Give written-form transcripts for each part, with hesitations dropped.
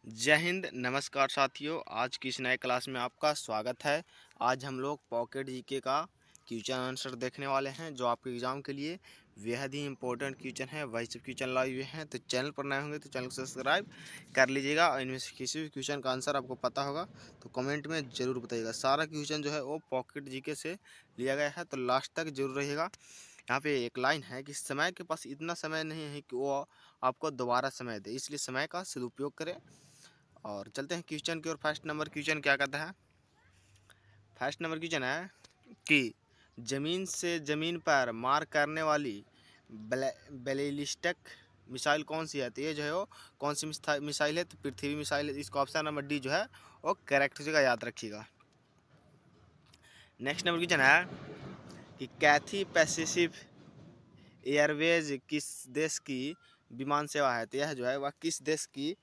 जय हिंद, नमस्कार साथियों। आज की इस नए क्लास में आपका स्वागत है। आज हम लोग पॉकेट जीके का क्वेश्चन आंसर देखने वाले हैं, जो आपके एग्ज़ाम के लिए बेहद ही इंपॉर्टेंट क्वेश्चन है। वही सब क्वेश्चन लाए हुए हैं, तो चैनल पर नए होंगे तो चैनल को सब्सक्राइब कर लीजिएगा। और इनमें से किसी भी क्वेश्चन का आंसर आपको पता होगा तो कमेंट में ज़रूर बताइएगा। सारा क्वेश्चन जो है वो पॉकेट जीके से लिया गया है, तो लास्ट तक जरूर रहिएगा। यहाँ पे एक लाइन है कि समय के पास इतना समय नहीं है कि वो आपको दोबारा समय दे, इसलिए समय का सदुपयोग करें। और चलते हैं क्वेश्चन की ओर। फर्स्ट नंबर क्वेश्चन क्या कहता है? फर्स्ट नंबर क्वेश्चन है कि ज़मीन से ज़मीन पर मार करने वाली बैलिस्टिक मिसाइल कौन सी है? तो ये जो है वो कौन सी मिसाइल है? तो पृथ्वी मिसाइल है। इसका ऑप्शन नंबर डी जो है वो करेक्ट हो जाएगा, याद रखिएगा। नेक्स्ट नंबर क्वेश्चन है कि कैथी पैसिफिक एयरवेज किस देश की विमान सेवा है? तो यह जो है वह किस देश की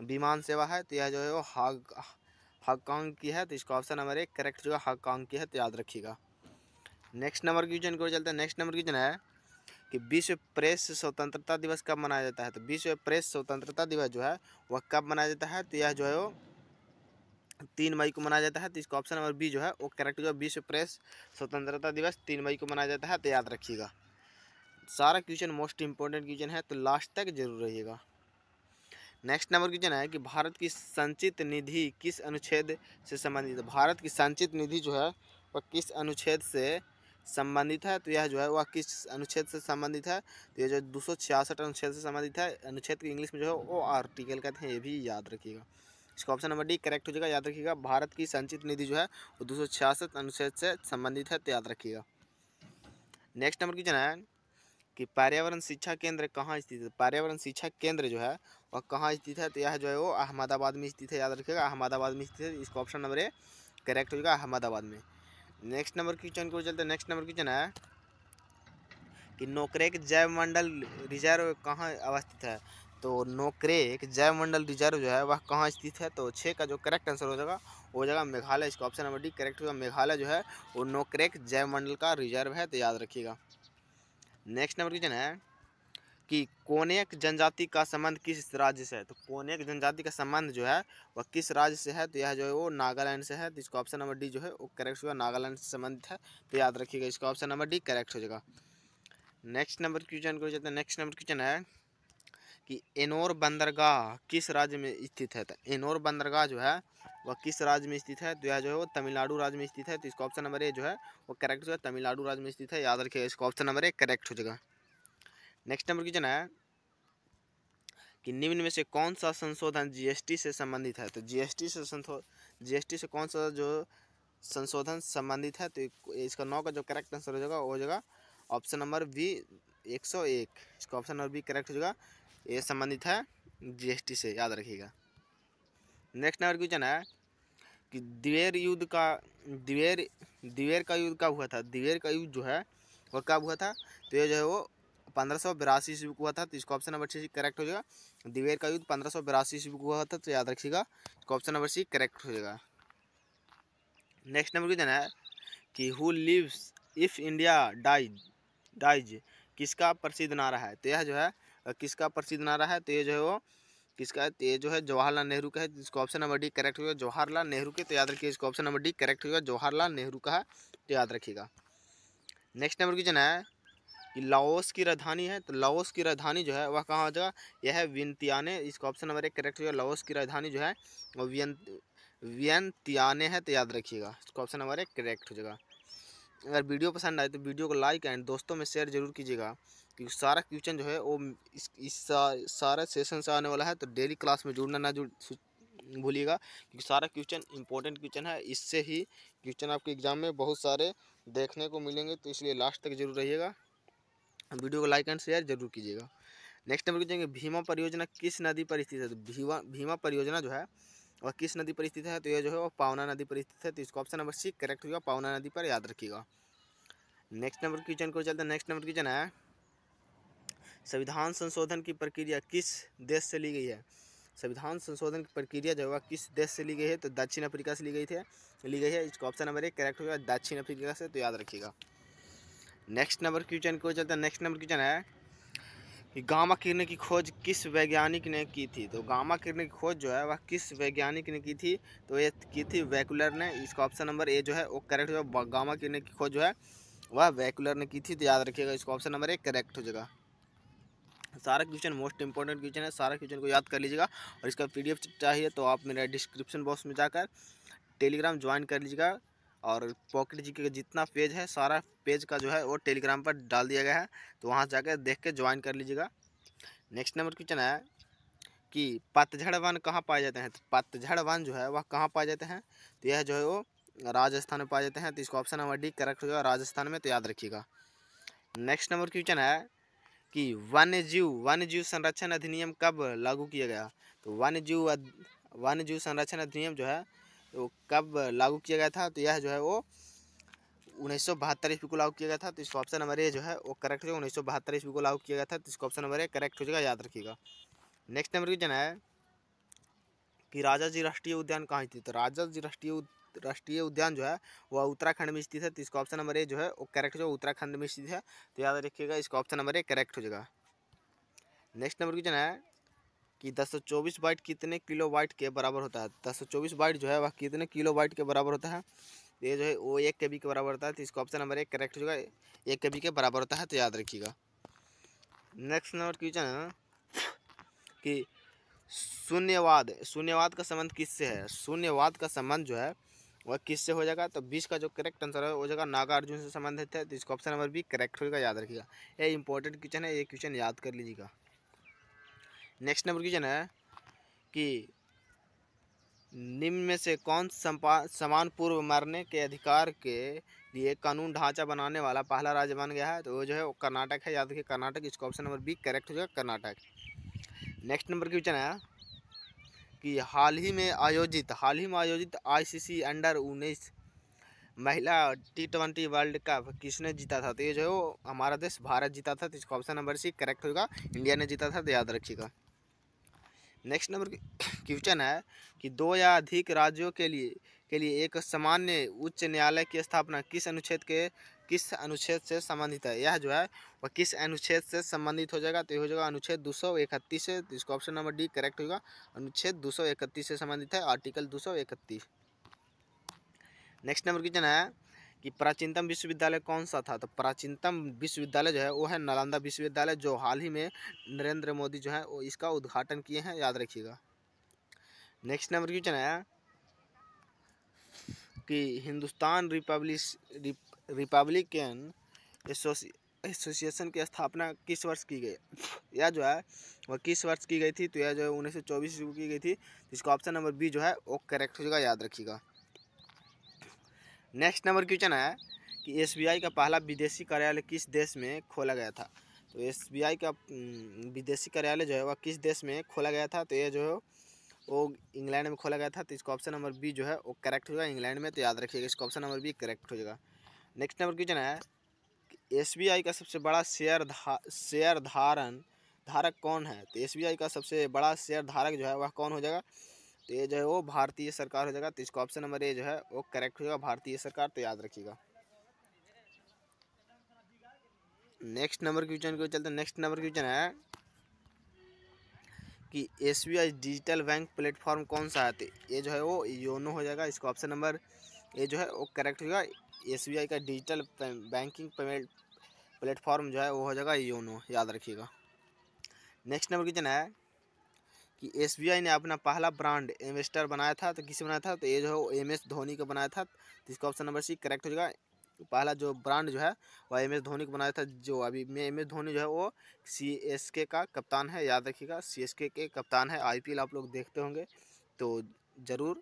विमान सेवा है? तो यह जो है वो हांगकांग की है। तो इसका ऑप्शन नंबर एक करेक्ट जो है हांगकांग की है, तो याद रखिएगा। नेक्स्ट नंबर क्वेश्चन को चलते हैं। नेक्स्ट नंबर क्वेश्चन है कि विश्व प्रेस स्वतंत्रता दिवस कब मनाया जाता है? तो विश्व प्रेस स्वतंत्रता दिवस जो है वह कब मनाया जाता है? तो यह जो है वो 3 मई को मनाया जाता है। तो इसका ऑप्शन नंबर बी जो है वो करेक्ट जो है विश्व प्रेस स्वतंत्रता दिवस 3 मई को मनाया जाता है, तो याद रखिएगा। सारा क्वेश्चन मोस्ट इंपॉर्टेंट क्वेश्चन है, तो लास्ट तक जरूर रहिएगा। नेक्स्ट नंबर क्वेश्चन है कि भारत की संचित निधि किस अनुच्छेद से संबंधित है? भारत की संचित निधि जो है वह किस अनुच्छेद से संबंधित है? तो यह जो है वह किस अनुच्छेद से संबंधित है? तो ये जो 266 अनुच्छेद से संबंधित है। अनुच्छेद की इंग्लिश में जो है वो आर्टिकल कहते हैं, ये भी याद रखिएगा। इसका ऑप्शन नंबर डी करेक्ट हो जाएगा, याद रखिएगा। भारत की संचित निधि जो है वो 266 अनुच्छेद से संबंधित है, तो याद रखिएगा। नेक्स्ट नंबर क्वेश्चन है कि पर्यावरण शिक्षा केंद्र कहाँ स्थित है? पर्यावरण शिक्षा केंद्र जो है वह कहाँ स्थित है? तो यह जो है वो अहमदाबाद में स्थित है, याद रखिएगा। अहमदाबाद में स्थित है। इसका ऑप्शन नंबर ए करेक्ट होगा, अहमदाबाद में। नेक्स्ट नंबर क्वेश्चन को चलते हैं। नेक्स्ट नंबर क्वेश्चन है कि नोकरेक जैव मंडल रिजर्व कहाँ अवस्थित है? तो नोकरेक जैव मंडल रिजर्व जो है वह कहाँ स्थित है? तो 6 का जो करेक्ट आंसर हो जाएगा वो हो जाएगा मेघालय। इसका ऑप्शन नंबर डी करेक्ट होगा। मेघालय जो है वो नोकरेक जैव मंडल का रिजर्व है, तो याद रखिएगा। नेक्स्ट नंबर क्वेश्चन है कि कोनेक जनजाति का संबंध किस राज्य से है? तो कोनेक जनजाति का संबंध जो है वह किस राज्य से है? तो यह जो है वो नागालैंड से है। तो इसका ऑप्शन नंबर डी जो है वो करेक्ट होगा, नागालैंड से संबंधित है, तो याद रखिएगा। इसका ऑप्शन नंबर डी करेक्ट हो जाएगा। नेक्स्ट नंबर क्वेश्चन को चलते हैं। नेक्स्ट नंबर क्वेश्चन है कि एनोर बंदरगाह किस राज्य में स्थित है? तो एनोर बंदरगाह जो है वह किस राज्य में स्थित है? तो यह जो है वो तमिलनाडु राज्य में स्थित है। तो इसका ऑप्शन नंबर ए जो है वो करेक्ट होगा, तमिलनाडु राज्य में स्थित है, याद रखिएगा। इसका ऑप्शन नंबर ए करेक्ट हो जाएगा। नेक्स्ट नंबर क्वेश्चन है कि निम्न में से कौन सा संशोधन जीएसटी से संबंधित है? तो जीएसटी से कौन सा जो संशोधन संबंधित है? तो इसका 9 का जो करेक्ट आंसर हो जाएगा वो हो जाएगा ऑप्शन नंबर बी 101। इसका ऑप्शन नंबर बी करेक्ट हो जाएगा, ये संबंधित है जीएसटी से, याद रखिएगा। नेक्स्ट नंबर क्वेश्चन है कि दिवेर का युद्ध कब हुआ था? दिवेर का युद्ध जो है वो कब हुआ था? तो ये जो है वो 1582 ईस्वी को हुआ था। तो इसका ऑप्शन नंबर सी करेक्ट हो जाएगा। दिवेर का युद्ध 1582 ईस्वी को हुआ था, तो याद रखिएगा। इसका ऑप्शन नंबर सी करेक्ट हो जाएगा। नेक्स्ट नंबर क्वेश्चन है कि who lives if India dies किसका प्रसिद्ध नारा है? तो यह जो है किसका प्रसिद्ध नारा है? तो ये जो है वो किसका है? तो ये जो है जवाहरलाल नेहरू का है। इसका ऑप्शन नंबर डी करेक्ट होगा, जवाहरलाल नेहरू के, तो याद रखिए। इसका ऑप्शन नंबर डी करेक्ट होगा, जवाहरलाल नेहरू का है, तो याद रखिएगा। नेक्स्ट नंबर क्वेश्चन है कि लाओस की राजधानी है। तो लाओस की राजधानी जो है वह कहाँ हो जाएगा? यह है वियंतियाने। इसका ऑप्शन नंबर एक करेक्ट होगा। लाओस की राजधानी जो है वो वियंतियाने है, तो याद रखिएगा। इसका ऑप्शन नंबर एक करेक्ट हो जाएगा। अगर वीडियो पसंद आए तो वीडियो को लाइक एंड दोस्तों में शेयर जरूर कीजिएगा, क्योंकि सारा क्वेश्चन जो है वो सारा सेशन से आने वाला है। तो डेली क्लास में जुड़ना ना भूलिएगा, क्योंकि सारा क्वेश्चन इंपॉर्टेंट क्वेश्चन है। इससे ही क्वेश्चन आपके एग्जाम में बहुत सारे देखने को मिलेंगे, तो इसलिए लास्ट तक जरूर रहिएगा। वीडियो को लाइक एंड शेयर जरूर कीजिएगा। नेक्स्ट नंबर पूछेंगे भीमा परियोजना किस नदी पर स्थित है? तो भीमा परियोजना जो है वह किस नदी पर स्थित है? तो ये जो है वो पावना नदी पर स्थित है। तो इसका ऑप्शन नंबर सी करेक्ट होगा, पावना नदी पर, याद रखिएगा। नेक्स्ट नंबर क्वेश्चन को चलते हैं। नेक्स्ट नंबर क्वेश्चन है संविधान संशोधन की प्रक्रिया किस देश से ली गई है? संविधान संशोधन की प्रक्रिया जो है किस देश से ली गई है? तो दक्षिण अफ्रीका से ली गई है। इसका ऑप्शन नंबर एक करेक्ट होगा, दक्षिण अफ्रीका से, तो याद रखिएगा। नेक्स्ट नंबर क्वेश्चन को चलते हैं। नेक्स्ट नंबर क्वेश्चन है कि गामा किरण की खोज किस वैज्ञानिक ने की थी। तो गामा किरण की खोज जो है वह किस वैज्ञानिक ने की थी, तो ये की थी वैकुलर ने। इसका ऑप्शन नंबर ए जो है वो करेक्ट हो जाएगा। गामा किरण की खोज जो है वह वैकुलर ने की थी, तो याद रखिएगा इसका ऑप्शन नंबर ए करेक्ट हो जाएगा। सारा क्वेश्चन मोस्ट इंपॉर्टेंट क्वेश्चन है, सारा क्वेश्चन को याद कर लीजिएगा। और इसका पीडीएफ चाहिए तो आप मेरे डिस्क्रिप्शन बॉक्स में जाकर टेलीग्राम ज्वाइन कर लीजिएगा। और पॉकेट जीके का जितना पेज है सारा पेज का जो है वो टेलीग्राम पर डाल दिया गया है, तो वहाँ जाकर देख के ज्वाइन कर लीजिएगा। नेक्स्ट नंबर क्वेश्चन है कि पतझड़ वन कहाँ पाए जाते हैं। तो पतझड़ वन जो है वह कहाँ पाए जाते हैं, तो यह जो है वो राजस्थान में पाए जाते हैं, तो इसका ऑप्शन नंबर डी करेक्ट हो जाएगा, राजस्थान में, तो याद रखिएगा। नेक्स्ट नंबर क्वेश्चन है कि वन्यजीव संरक्षण अधिनियम कब लागू किया गया। तो वन्यजीव संरक्षण अधिनियम जो है तो कब लागू किया गया था, तो यह जो है वो 1972 ईस्वी को लागू किया गया था, तो इसका ऑप्शन नंबर ए जो है वो करेक्ट हो जाएगा। 1972 ईस्वी को लागू किया गया था, तो इसका ऑप्शन नंबर ए करेक्ट हो जाएगा, याद रखिएगा। नेक्स्ट नंबर क्वेश्चन है कि राजाजी राष्ट्रीय उद्यान कहाँ स्थित है। तो राजाजी राष्ट्रीय उद्यान जो है वह उत्तराखंड में स्थित है, तो इसका ऑप्शन नंबर ए जो है वो करेक्ट जो उत्तराखंड में स्थित है, तो याद रखिएगा इसका ऑप्शन नंबर ए करेक्ट हो जाएगा। नेक्स्ट नंबर क्वेश्चन है कि 1024 बाइट कितने किलो बाइट के बराबर होता है। 1024 बाइट जो है वह कितने किलो बाइट के बराबर होता है, ये जो है वो 1 KB के बराबर होता है, तो इसका ऑप्शन नंबर ए करेक्ट हो जाएगा, 1 KB के बराबर होता है, तो याद रखिएगा। नेक्स्ट नंबर क्वेश्चन है कि शून्यवाद का संबंध किससे है। शून्यवाद का संबंध जो है वह किससे हो जाएगा, तो 20 का जो करेक्ट आंसर है हो जाएगा नागार्जुन से संबंधित है, तो इसका ऑप्शन नंबर बी करेक्ट होगा, याद रखिएगा। ये इंपॉर्टेंट क्वेश्चन है, ये क्वेश्चन याद कर लीजिएगा। नेक्स्ट नंबर क्वेश्चन है कि निम्न में से कौन समान पूर्व मरने के अधिकार के लिए कानून ढांचा बनाने वाला पहला राज्य बन गया है, तो वो जो है वो कर्नाटक है, याद रखिए कर्नाटक, इसका ऑप्शन नंबर बी करेक्ट हो जाएगा, कर्नाटक। नेक्स्ट नंबर क्वेश्चन है कि हाल ही में आयोजित ICC अंडर-19 महिला T20 वर्ल्ड कप किसने जीता था, तो ये जो है वो हमारा देश भारत जीता था, तो इसका ऑप्शन नंबर सी करेक्ट होगा, इंडिया ने जीता था, तो याद रखिएगा। नेक्स्ट नंबर क्वेश्चन है कि 2 या अधिक राज्यों के लिए एक सामान्य उच्च न्यायालय की स्थापना किस अनुच्छेद से संबंधित है। यह जो है वह किस अनुच्छेद से संबंधित हो जाएगा, तो ये हो जाएगा अनुच्छेद 231 से, तो इसका ऑप्शन नंबर डी करेक्ट होगा, अनुच्छेद 231 से संबंधित है, आर्टिकल 231। नेक्स्ट नंबर क्वेश्चन है कि प्राचीनतम विश्वविद्यालय कौन सा था। तो प्राचीनतम विश्वविद्यालय जो है वो है नालंदा विश्वविद्यालय, जो हाल ही में नरेंद्र मोदी जो है वो इसका उद्घाटन किए हैं, याद रखिएगा। नेक्स्ट नंबर क्वेश्चन है कि हिंदुस्तान रिपब्लिकन एसोसिएशन की स्थापना किस वर्ष की गई। यह जो है वह किस वर्ष की गई थी, तो यह जो है 1924 में की गई थी, इसका ऑप्शन नंबर बी जो है वो करेक्ट हो जाएगा, याद रखिएगा। नेक्स्ट नंबर क्वेश्चन है कि SBI का पहला विदेशी कार्यालय किस देश में खोला गया था। तो SBI का विदेशी कार्यालय जो है वह किस देश में खोला गया था, तो ये जो है वो इंग्लैंड में खोला गया था, तो इसका ऑप्शन नंबर बी जो है वो करेक्ट हो जाएगा, इंग्लैंड में, तो याद रखिएगा इसका ऑप्शन नंबर बी करेक्ट हो जाएगा। नेक्स्ट नंबर क्वेश्चन है कि SBI का सबसे बड़ा शेयर धारक कौन है। तो SBI का सबसे बड़ा शेयर धारक जो है वह कौन हो जाएगा, तो ये जो है वो भारतीय सरकार हो जाएगा, तो इसका ऑप्शन नंबर ए जो है वो करेक्ट हो जाएगा, भारतीय सरकार, तो याद रखिएगा। नेक्स्ट नंबर क्वेश्चन को चलते हैं। नेक्स्ट नंबर क्वेश्चन है कि SBI डिजिटल बैंक प्लेटफॉर्म कौन सा है, तो ये जो है वो योनो हो जाएगा, इसका ऑप्शन नंबर ए जो है वो करेक्ट होगा। SBI का डिजिटल बैंकिंग पेमेंट प्लेटफॉर्म जो है वो हो जाएगा योनो, याद रखिएगा। नेक्स्ट नंबर क्वेश्चन है कि SBI ने अपना पहला ब्रांड एम्बेसडर बनाया था, तो किसे बनाया था, तो ये जो है वो MS धोनी को बनाया था, तो इसका ऑप्शन नंबर सी करेक्ट हो जाएगा। पहला जो ब्रांड जो है वह MS धोनी को बनाया था, जो अभी में MS धोनी जो है वो CSK का कप्तान है, याद रखिएगा, CSK के कप्तान है। IPL आप लोग देखते होंगे तो ज़रूर।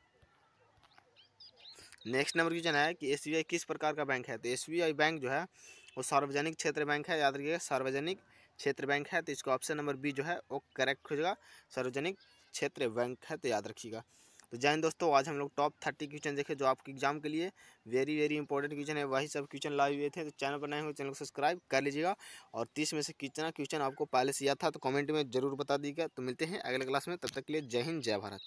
नेक्स्ट नंबर क्वेश्चन है कि SBI किस प्रकार का बैंक है, तो SBI बैंक जो है वो सार्वजनिक क्षेत्र बैंक है, याद रखिएगा, सार्वजनिक क्षेत्र बैंक है, तो इसका ऑप्शन नंबर बी जो है वो करेक्ट हो जाएगा, सार्वजनिक क्षेत्र बैंक है, तो याद रखिएगा। तो जय हिंद दोस्तों, आज हम लोग टॉप 30 क्वेश्चन देखे जो आपके एग्जाम के लिए वेरी इंपॉर्टेंट क्वेश्चन है, वही सब क्वेश्चन लाए हुए थे। तो चैनल पर नए हो चैनल को सब्सक्राइब कर लीजिएगा, और 30 में से कितना क्वेश्चन आपको पहले से याद था तो कमेंट में जरूर बता दीजिएगा। तो मिलते हैं अगले क्लास में, तब तक के लिए जय हिंद जय भारत।